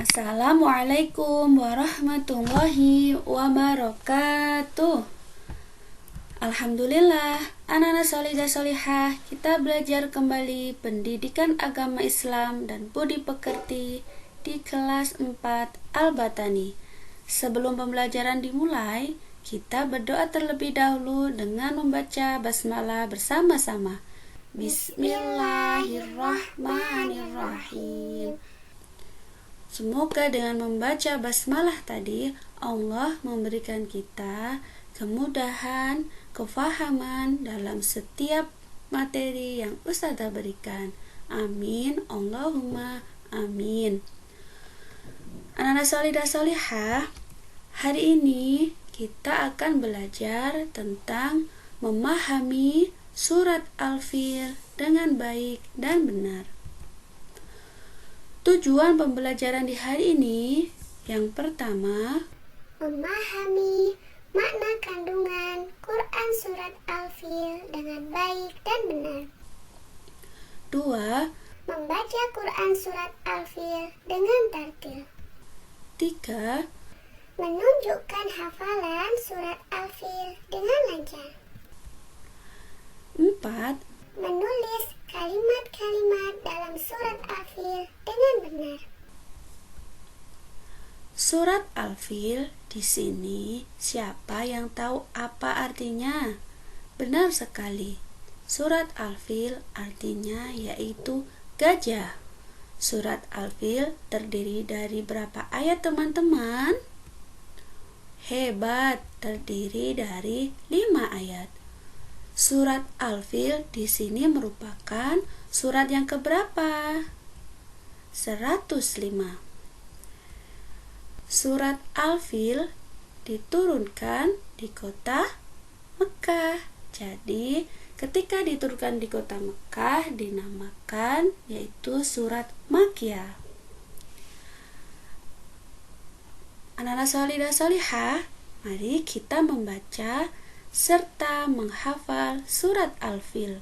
Assalamualaikum warahmatullahi wabarakatuh. Alhamdulillah, anak-anak solidah solihah, kita belajar kembali pendidikan agama Islam dan budi pekerti di kelas 4 Al-Batani. Sebelum pembelajaran dimulai, kita berdoa terlebih dahulu dengan membaca basmalah bersama-sama. Bismillahirrahmanirrahim. Semoga dengan membaca basmalah tadi, Allah memberikan kita kemudahan, kefahaman dalam setiap materi yang Ustazah berikan. Amin, Allahumma amin. Anak-anak solidah solihah, hari ini kita akan belajar tentang memahami surat Al-Fil dengan baik dan benar. Tujuan pembelajaran di hari ini, yang pertama, memahami makna kandungan Quran surat Al-Fil dengan baik dan benar. 2, Membaca Quran surat Al-Fil dengan tartil. 3, Menunjukkan hafalan surat Al-Fil dengan lancar. 4, Menulis kalimat-kalimat dalam surat Al-Fil dengan benar. Surat Al-Fil di sini siapa yang tahu apa artinya? Benar sekali. Surat Al-Fil artinya yaitu gajah. Surat Al-Fil terdiri dari berapa ayat, teman-teman? Hebat, terdiri dari 5 ayat. Surat Al-Fil di sini merupakan surat yang keberapa? 105. Surat Al-Fil diturunkan di kota Mekah. Jadi, ketika diturunkan di kota Mekah dinamakan yaitu surat Makkiyah. Anak-anak solidah solihah, mari kita membaca serta menghafal surat Al-Fil.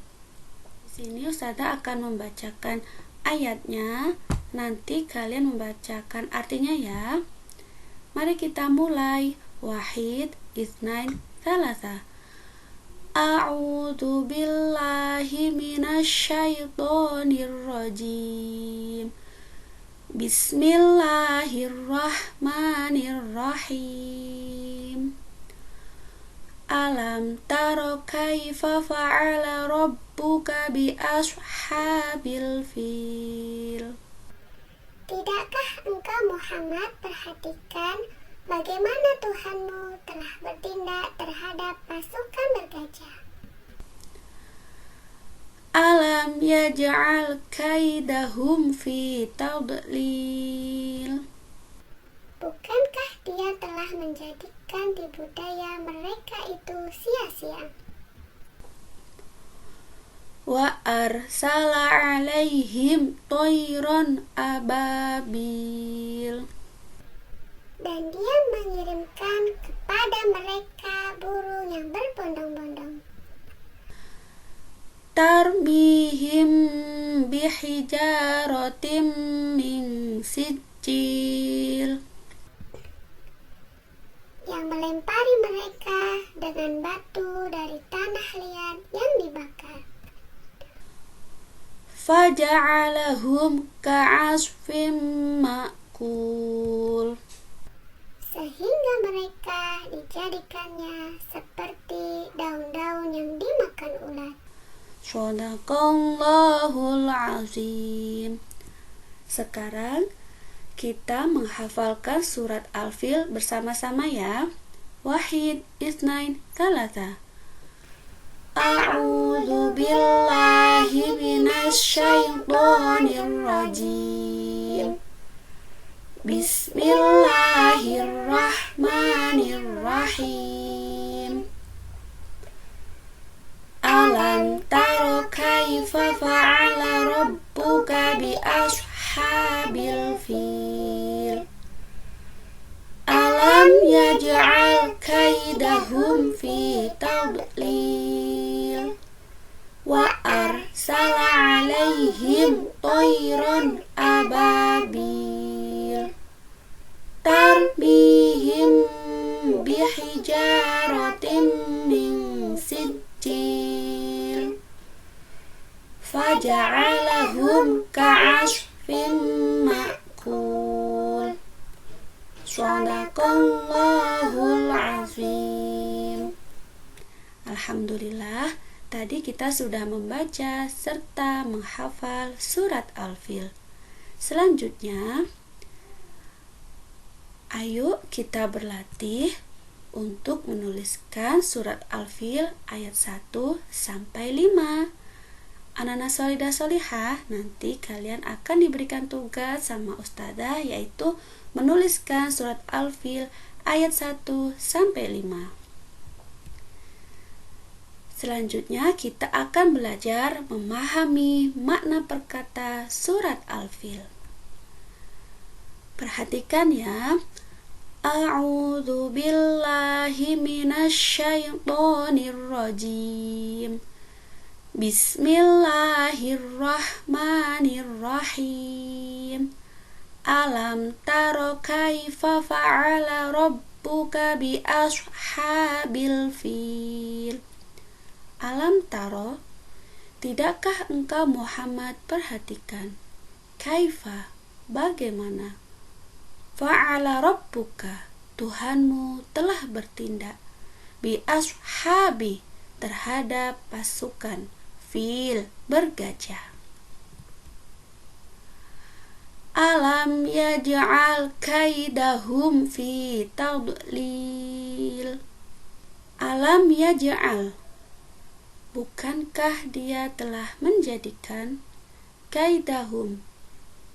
Di sini Ustazah akan membacakan ayatnya, nanti kalian membacakan artinya ya. Mari kita mulai. Wahid, Itsnain, Tsalatsa. A'udzu billahi minasyaitonir rajim. Bismillahirrahmanirrahim. Alam taro kaifa fa'ala rabbuka bi ashabil fil. Tidakkah engkau Muhammad perhatikan bagaimana Tuhanmu telah bertindak terhadap pasukan bergajah? Alam yaj'al kaidahum fi tadlil. Bukankah Dia telah menjadikan tipu daya mereka itu sia-sia? Wa arsala alaihim toiron ababil. Dan Dia mengirimkan kepada mereka burung yang berbondong-bondong. Tarbihim bihijaratim min sijil. Yang melempari mereka dengan batu dari tanah liat yang dibakar. Faja'alahum ka'asfim ma'kul. Sehingga mereka dijadikannya seperti daun-daun yang dimakan ulat. Shadaqallahul azim. Sekarang kita menghafalkan surat Al-Fil bersama-sama ya. Wahid, Itsnain, Tsalatsa. A'udzu billahi minasyaitonir rajim. Bismillahirrahmanirrahim. Alam taro kaifa fa'ala rabbuka bi ashabil fil. Alam yaj'al kaidahum fi tadlil. Wa arsala alaihim toiron ababil. Sadaqallahul azim. Alhamdulillah, tadi kita sudah membaca serta menghafal surat Al-Fil. Selanjutnya, ayo kita berlatih untuk menuliskan surat Al-Fil ayat 1 sampai 5. Anak-anak solidah solihah, nanti kalian akan diberikan tugas sama ustazah, yaitu menuliskan surat Al-Fil ayat 1 sampai 5. Selanjutnya kita akan belajar memahami makna perkata surat Al-Fil. Perhatikan ya. A'udzu billahi minasyaitonir rajim. Bismillahirrahmanirrahim. Alam taro kaifa fa'ala rabbuka bi ashabil fil. Alam taro, tidakkah engkau Muhammad perhatikan? Kaifa, bagaimana? Fa'ala rabbuka, Tuhanmu telah bertindak. Bi ashabi, terhadap pasukan. Fil, bergajah. Alam yaj'al kaidahum fi tadlil. Alam yaj'al, bukankah dia telah menjadikan kaidahum,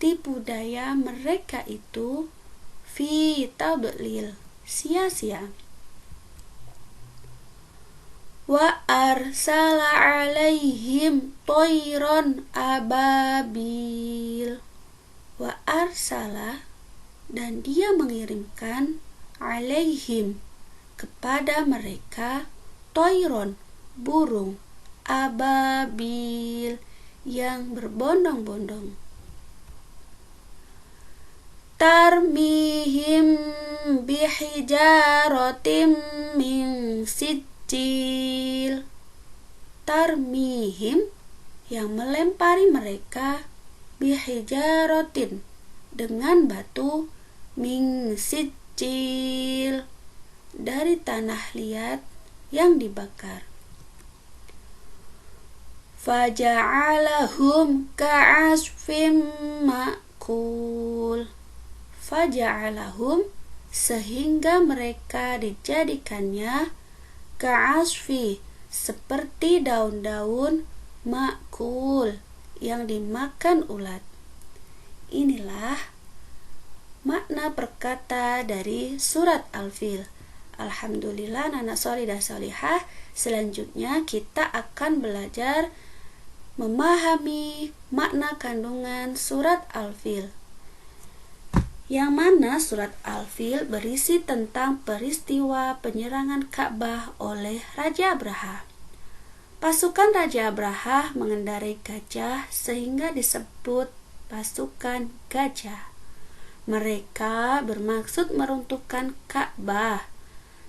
tipu daya mereka itu, fi tadlil, sia-sia. Wa arsala alaihim toiron ababil. Wa arsala, dan dia mengirimkan, alaihim, kepada mereka, toiron, burung, ababil, yang berbondong-bondong. Tarmihim bihijaratim min sijil. Tarmihim, yang melempari mereka, bihijaratin, dengan batu, min sijil, dari tanah liat yang dibakar. Faja'alahum ka'asfim ma'kul. Faja'alahum, sehingga mereka dijadikannya, ka'asfi, seperti daun-daun, ma'kul, yang dimakan ulat. Inilah makna perkata dari surat Al-Fil. Alhamdulillah, anak solidah solihah, selanjutnya kita akan belajar memahami makna kandungan surat Al-Fil, yang mana surat Al-Fil berisi tentang peristiwa penyerangan Ka'bah oleh Raja Abraha. Pasukan Raja Abraha mengendarai gajah sehingga disebut pasukan gajah. Mereka bermaksud meruntuhkan Ka'bah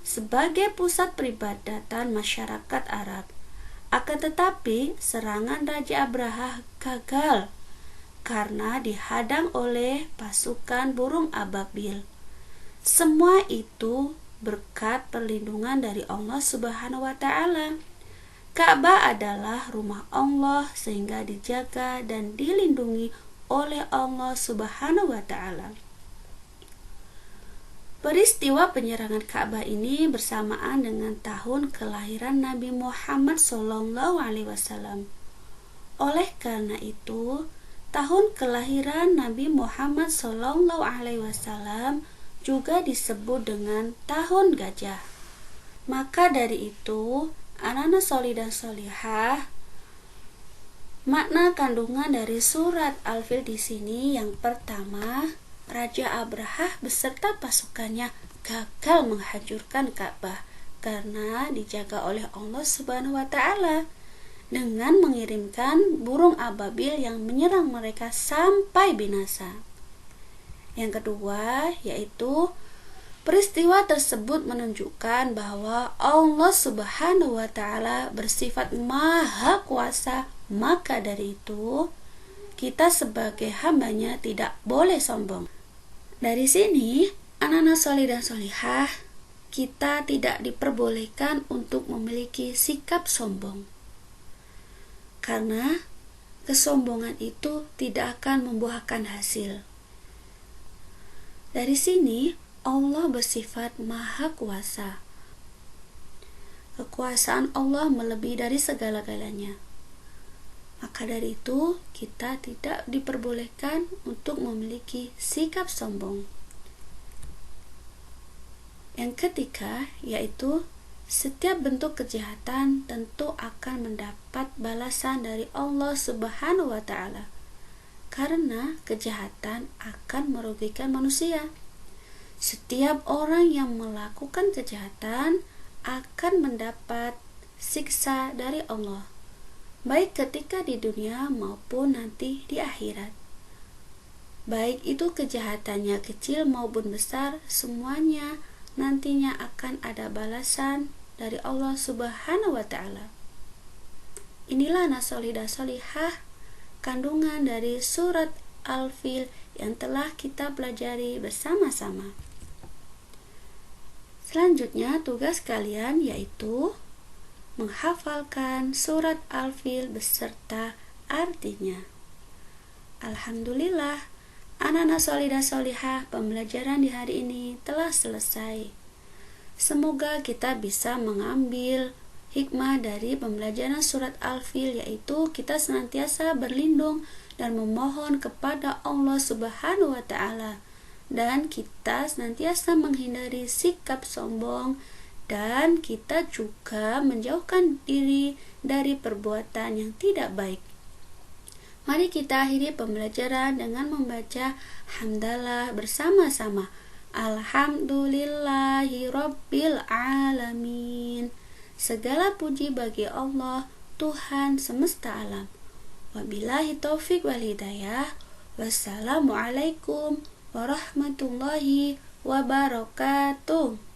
sebagai pusat peribadatan masyarakat Arab. Akan tetapi serangan Raja Abraha gagal karena dihadang oleh pasukan burung ababil. Semua itu berkat perlindungan dari Allah Subhanahu wa ta'ala. Ka'bah adalah rumah Allah sehingga dijaga dan dilindungi oleh Allah Subhanahu wa ta'ala. Peristiwa penyerangan Ka'bah ini bersamaan dengan tahun kelahiran Nabi Muhammad SAW. Oleh karena itu, tahun kelahiran Nabi Muhammad SAW juga disebut dengan tahun gajah. Maka dari itu, anak-anak solidah solihah, makna kandungan dari surat Al-Fil di sini yang pertama, Raja Abraha beserta pasukannya gagal menghancurkan Ka'bah karena dijaga oleh Allah Subhanahu wa ta'ala dengan mengirimkan burung ababil yang menyerang mereka sampai binasa. Yang kedua, yaitu peristiwa tersebut menunjukkan bahwa Allah Subhanahu wa ta'ala bersifat maha kuasa, maka dari itu kita sebagai hambanya tidak boleh sombong. Dari sini Anak-anak soleh dan solihah, kita tidak diperbolehkan untuk memiliki sikap sombong. Karena kesombongan itu tidak akan membuahkan hasil. Dari sini Allah bersifat maha kuasa. Kekuasaan Allah melebihi dari segala-galanya. Maka dari itu kita tidak diperbolehkan untuk memiliki sikap sombong. Yang ketiga, yaitu setiap bentuk kejahatan tentu akan mendapat balasan dari Allah Subhanahu wa Ta'ala, karena kejahatan akan merugikan manusia. Setiap orang yang melakukan kejahatan akan mendapat siksa dari Allah, baik ketika di dunia maupun nanti di akhirat. Baik itu kejahatannya kecil maupun besar, semuanya nantinya akan ada balasan dari Allah Subhanahu wa Ta'ala. Inilah anak solih dan solihah, kandungan dari surat Al-Fil yang telah kita pelajari bersama-sama. Selanjutnya tugas kalian yaitu menghafalkan surat Al-Fil beserta artinya. Alhamdulillah, anak-anak solih dan solihah, pembelajaran di hari ini telah selesai. Semoga kita bisa mengambil hikmah dari pembelajaran surat Al-Fil, yaitu kita senantiasa berlindung dan memohon kepada Allah Subhanahu wa Ta'ala, dan kita senantiasa menghindari sikap sombong, dan kita juga menjauhkan diri dari perbuatan yang tidak baik. Mari kita akhiri pembelajaran dengan membaca hamdalah bersama-sama. Alhamdulillahi Rabbil Alamin. Segala puji bagi Allah, Tuhan semesta alam. Wabillahi taufik wal hidayah. Wassalamualaikum warahmatullahi wabarakatuh.